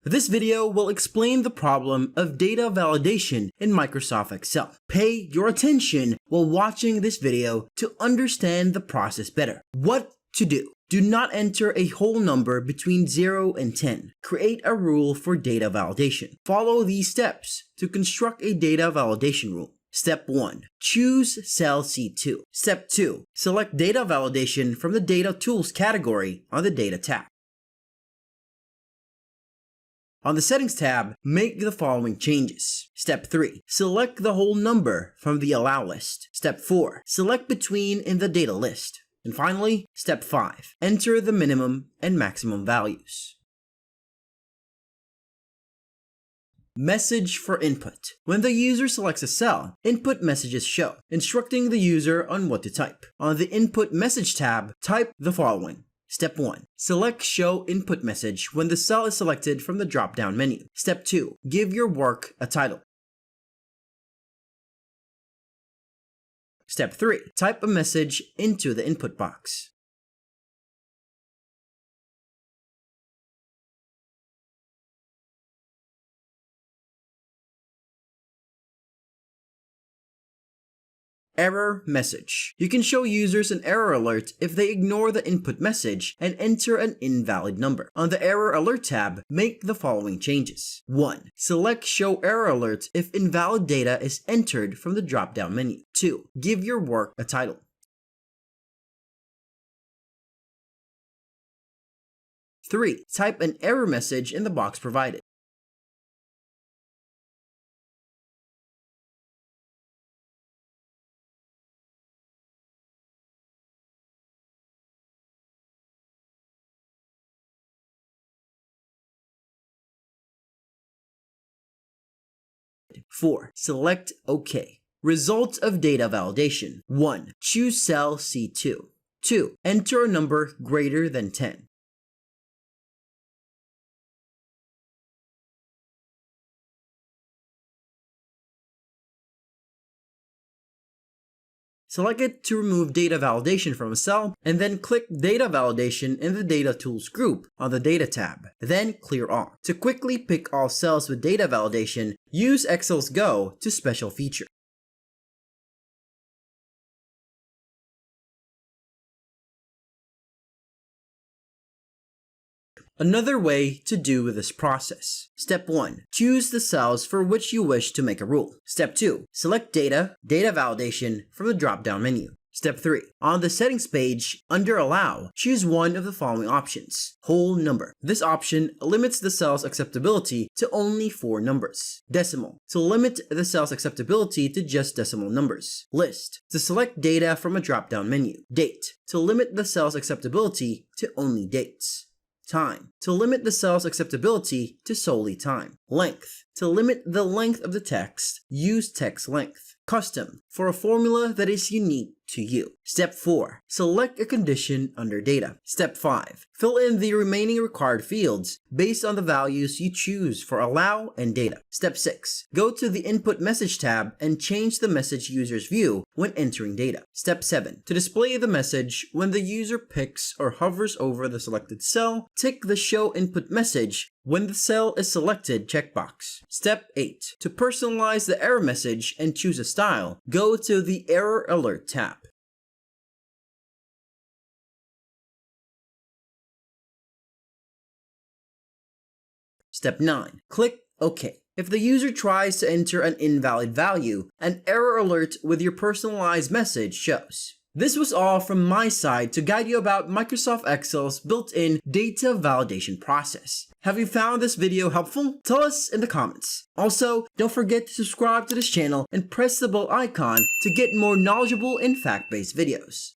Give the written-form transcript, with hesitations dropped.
This video will explain the problem of data validation in Microsoft Excel. Pay your attention while watching this video to understand the process better. What to do? Do not enter a whole number between 0 and 10. Create a rule for data validation. Follow these steps to construct a data validation rule. Step 1. Choose cell C2. Step 2. Select data validation from the Data Tools category on the Data tab. On the Settings tab, make the following changes. Step 3. Select the whole number from the Allow list. Step 4. Select Between in the Data list. And finally, Step 5. Enter the minimum and maximum values. Message for input. When the user selects a cell, input messages show, instructing the user on what to type. On the Input Message tab, type the following. Step 1. Select Show Input Message when the cell is selected from the drop-down menu. Step 2. Give your work a title. Step 3. Type a message into the input box. Error message. You can show users an error alert if they ignore the input message and enter an invalid number. On the Error Alert tab, make the following changes. 1. Select Show Error Alert if invalid data is entered from the drop-down menu. 2. Give your work a title. 3. Type an error message in the box provided. Four. Select OK. Results of data validation. 1. Choose cell C2. 2. Enter a number greater than 10. Select it to remove data validation from a cell, and then click Data Validation in the Data Tools group on the Data tab. Then clear all. To quickly pick all cells with data validation, use Excel's Go to Special Feature. Another way to do this process. Step 1. Choose the cells for which you wish to make a rule. Step 2. Select Data Validation from the drop-down menu. Step 3. On the Settings page, under Allow, choose one of the following options. Whole number. This option limits the cell's acceptability to only 4 numbers. Decimal. To limit the cell's acceptability to just decimal numbers. List. To select data from a drop-down menu. Date. To limit the cell's acceptability to only dates. Time. To limit the cell's acceptability to solely time. Length. To limit the length of the text, use text length. Custom. For a formula that is unique to you. Step 4. Select a condition under Data. Step 5. Fill in the remaining required fields based on the values you choose for Allow and Data. Step 6. Go to the Input Message tab and change the message user's view when entering data. Step 7. To display the message when the user picks or hovers over the selected cell, tick the Show Input Message when the cell is selected checkbox. Step 8. To personalize the error message and choose a style, go to the Error Alert tab. Step 9. Click OK. If the user tries to enter an invalid value, an error alert with your personalized message shows. This was all from my side to guide you about Microsoft Excel's built-in data validation process. Have you found this video helpful? Tell us in the comments. Also, don't forget to subscribe to this channel and press the bell icon to get more knowledgeable and fact-based videos.